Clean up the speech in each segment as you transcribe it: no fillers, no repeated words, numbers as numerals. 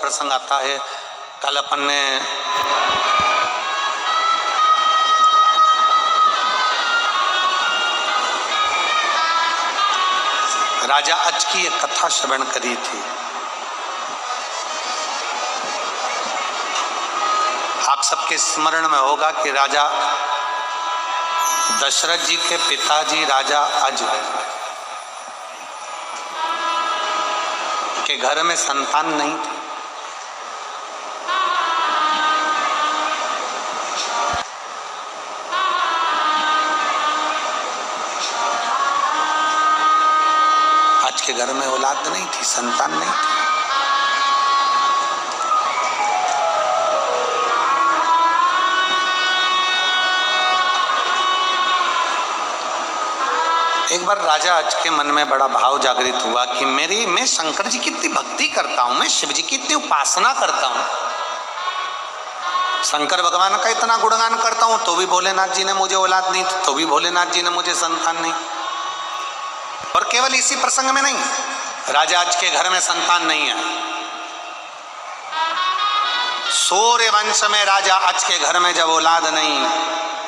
प्रसंग आता है। कल अपन ने राजा अज की एक कथा श्रवण करी थी। आप सबके स्मरण में होगा कि राजा दशरथ जी के पिताजी राजा अज के घर में संतान नहीं थी। अज के घर में औलाद नहीं थी, संतान नहीं थी। एक बार राजा अज के मन में बड़ा भाव जागृत हुआ कि मैं शंकर जी की इतनी भक्ति करता हूं, मैं शिव जी की इतनी उपासना करता हूं, शंकर भगवान का इतना गुणगान करता हूं, तो भी भोलेनाथ जी ने मुझे औलाद नहीं, तो भी भोलेनाथ जी ने मुझे संतान नहीं। और केवल इसी प्रसंग में नहीं, राजा अज के घर में संतान नहीं है। सूर्य वंश में राजा अज के घर में जब औलाद नहीं,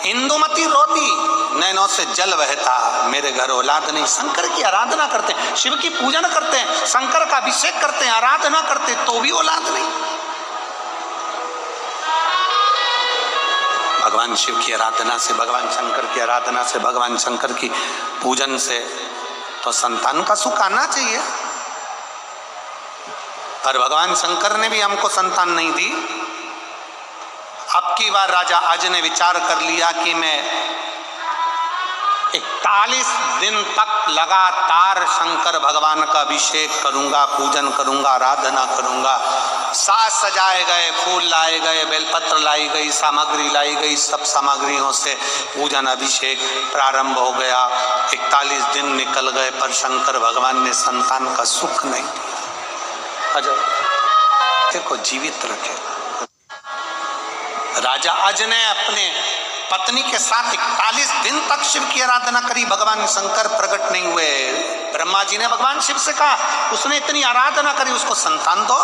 इंदुमती रोती, नैनों से जल बहता, मेरे घर औलाद नहीं। शंकर की आराधना करते हैं, शिव की पूजन करते हैं, शंकर का अभिषेक करते हैं, आराधना करते हैं, तो भी औलाद नहीं। भगवान शिव की आराधना से, भगवान शंकर की आराधना से, भगवान शंकर की पूजन से तो संतान का सुख आना चाहिए। पर भगवान शंकर ने भी हमको संतान नहीं दी। अब की बार राजा अज ने विचार कर लिया कि मैं 41 दिन तक लगातार शंकर भगवान का अभिषेक करूंगा, पूजन करूंगा, आराधना करूंगा। साज सजाए गए, फूल लाए गए, बेलपत्र लाई गई, सामग्री लाई गई, सब सामग्रियों से पूजन अभिषेक प्रारंभ हो गया। 41 दिन निकल गए, पर शंकर भगवान ने संतान का सुख नहीं दिया। अजय देखो, जीवित रखे। राजा अज ने अपने पत्नी के साथ 41 दिन तक शिव की आराधना करी, भगवान शंकर प्रकट नहीं हुए। ब्रह्मा जी ने भगवान शिव से कहा, उसने इतनी आराधना करी, उसको संतान दो।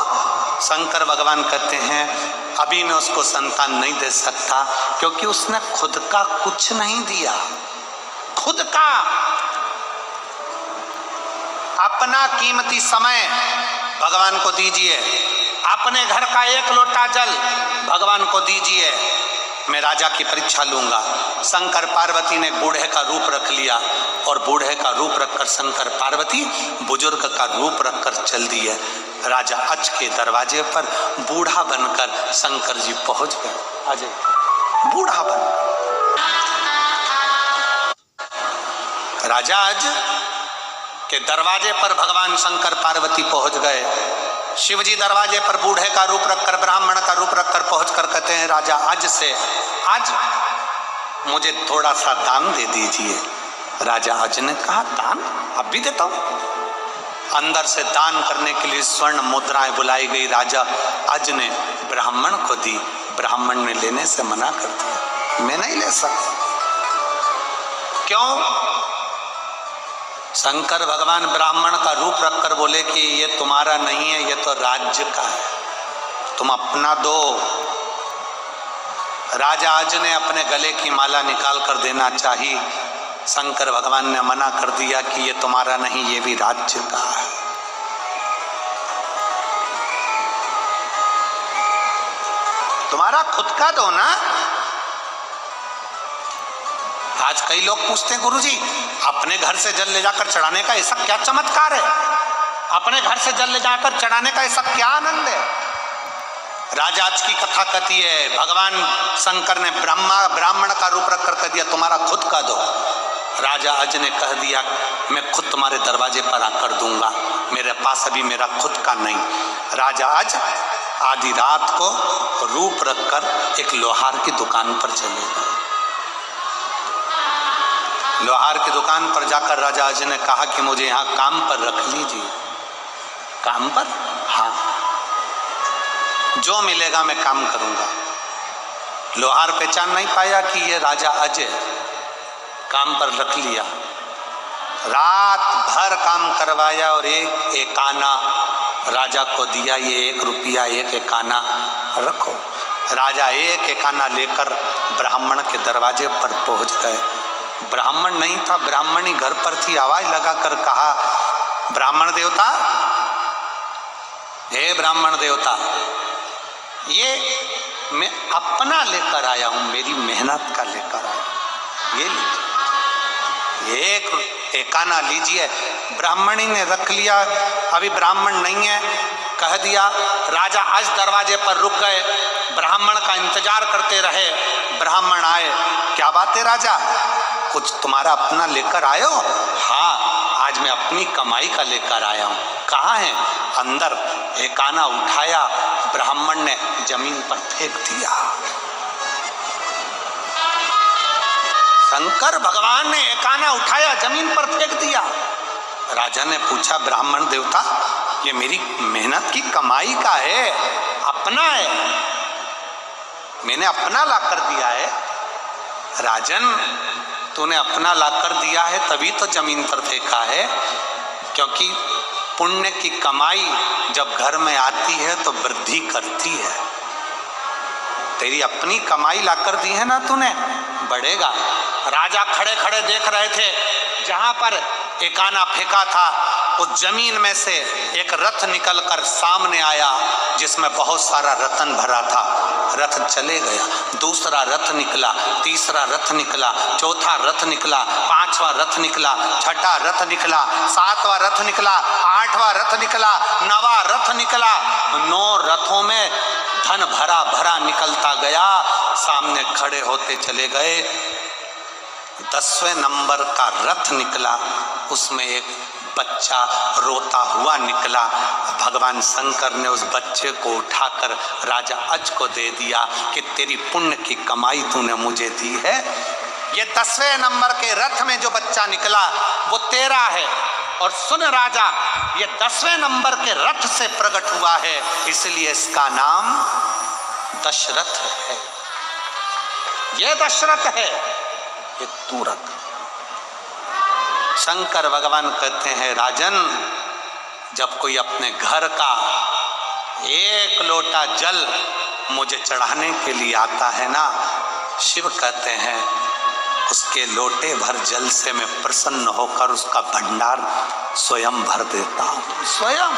शंकर भगवान कहते हैं, अभी मैं उसको संतान नहीं दे सकता, क्योंकि उसने खुद का कुछ नहीं दिया। खुद का अपना कीमती समय भगवान को दीजिए, अपने घर का एक लोटा जल भगवान को दीजिए, मैं राजा की परीक्षा लूंगा। शंकर पार्वती ने बूढ़े का रूप रख लिया, और बूढ़े का रूप रखकर शंकर पार्वती बुजुर्ग का रूप रखकर चल दिए। राजा अज के दरवाजे पर बूढ़ा बनकर शंकर जी पहुंच गए। अजय, बूढ़ा बन राजा अज के दरवाजे पर भगवान शंकर पार्वती पहुंच गए। शिव जी दरवाजे पर बूढ़े का रूप रखकर, ब्राह्मण का रूप रखकर पहुंचकर कहते हैं, राजा अज से, आज मुझे थोड़ा सा दान दे दीजिए। राजा अज ने कहा, दान? अब भी देता हूं। अंदर से दान करने के लिए स्वर्ण मुद्राएं बुलाई गई। राजा अज ने ब्राह्मण को दी, ब्राह्मण ने लेने से मना कर दिया, मैं नहीं ले सकता। क्यों? शंकर भगवान ब्राह्मण का रूप रखकर बोले कि ये तुम्हारा नहीं है, ये तो राज्य का है, तुम अपना दो। राजा अज ने अपने गले की माला निकाल कर देना चाहिए, शंकर भगवान ने मना कर दिया कि ये तुम्हारा नहीं, ये भी राज्य का है। तुम्हारा खुद का दो ना। आज कई लोग पूछते हैं, गुरुजी अपने घर से जल ले जाकर चढ़ाने का ऐसा क्या चमत्कार है, अपने घर से जल ले जाकर चढ़ाने का ऐसा क्या आनंद है। राजा आज की कथा कहती है, भगवान शंकर ने ब्राह्मण का रूप रखकर कह दिया, तुम्हारा खुद का दो। राजा अज ने कह दिया, मैं खुद तुम्हारे दरवाजे पर आकर दूंगा, मेरे पास अभी मेरा खुद का नहीं। राजा अज आधी रात को रूप रखकर एक लोहार की दुकान पर चले गए। लोहार की दुकान पर जाकर राजा अज ने कहा कि मुझे यहाँ काम पर रख लीजिए। काम पर? हाँ, जो मिलेगा मैं काम करूंगा। लोहार पहचान नहीं पाया कि ये राजा अज है, काम पर रख लिया। रात भर काम करवाया और एक आना राजा को दिया, ये 1 रुपया 1 आना रखो। राजा 1 आना लेकर ब्राह्मण के दरवाजे पर पहुंच गए। ब्राह्मण नहीं था, ब्राह्मणी घर पर थी। आवाज लगाकर कहा, ब्राह्मण देवता, हे ब्राह्मण देवता, ये मैं अपना लेकर आया हूं, मेरी मेहनत का लेकर आया, ये लीजिए, 1 आना लीजिए। ब्राह्मणी ने रख लिया। अभी ब्राह्मण नहीं है, कह दिया। राजा आज दरवाजे पर रुक गए, ब्राह्मण का इंतजार करते रहे। ब्राह्मण आए, क्या बात है राजा, कुछ तुम्हारा अपना लेकर आए हो? हाँ, आज मैं अपनी कमाई का लेकर आया हूं। कहाँ है? अंदर। 1 आना उठाया, ब्राह्मण ने जमीन पर फेंक दिया। शंकर भगवान ने 1 आना उठाया, जमीन पर फेंक दिया। राजा ने पूछा, ब्राह्मण देवता, ये मेरी मेहनत की कमाई का है, अपना है, मैंने अपना लाकर दिया है। राजन, तूने अपना लाकर दिया है तभी तो जमीन पर फेंका है, क्योंकि पुण्य की कमाई जब घर में आती है तो वृद्धि करती है। तेरी अपनी कमाई लाकर दी है ना तूने, बढ़ेगा। राजा खड़े खड़े देख रहे थे, जहां पर 1 आना फेंका था उस जमीन में से एक रथ निकलकर सामने आया, जिसमें बहुत सारा रत्न भरा था। रथ चले गया, दूसरा रथ निकला, तीसरा रथ निकला, चौथा रथ निकला, 5वां रथ निकला, 6ठा रथ निकला, 7वां रथ निकला, 8वां रथ निकला, 9वां रथ निकला। 9 रथों में धन भरा भरा निकलता गया, सामने खड़े होते चले गए। 10वें नंबर का रथ निकला, उसमें एक बच्चा रोता हुआ निकला। भगवान शंकर ने उस बच्चे को उठाकर राजा अज को दे दिया कि तेरी पुण्य की कमाई तूने मुझे दी है। ये 10वें नंबर के रथ में जो बच्चा निकला वो तेरा है। और सुन राजा, ये 10वें नंबर के रथ से प्रकट हुआ है, इसलिए इसका नाम दशरथ है। ये दशरथ है, ये तू रथ। शंकर भगवान कहते हैं, राजन, जब कोई अपने घर का 1 लोटा जल मुझे चढ़ाने के लिए आता है ना, शिव कहते हैं उसके लोटे भर जल से मैं प्रसन्न होकर उसका भंडार स्वयं भर देता हूं, स्वयं।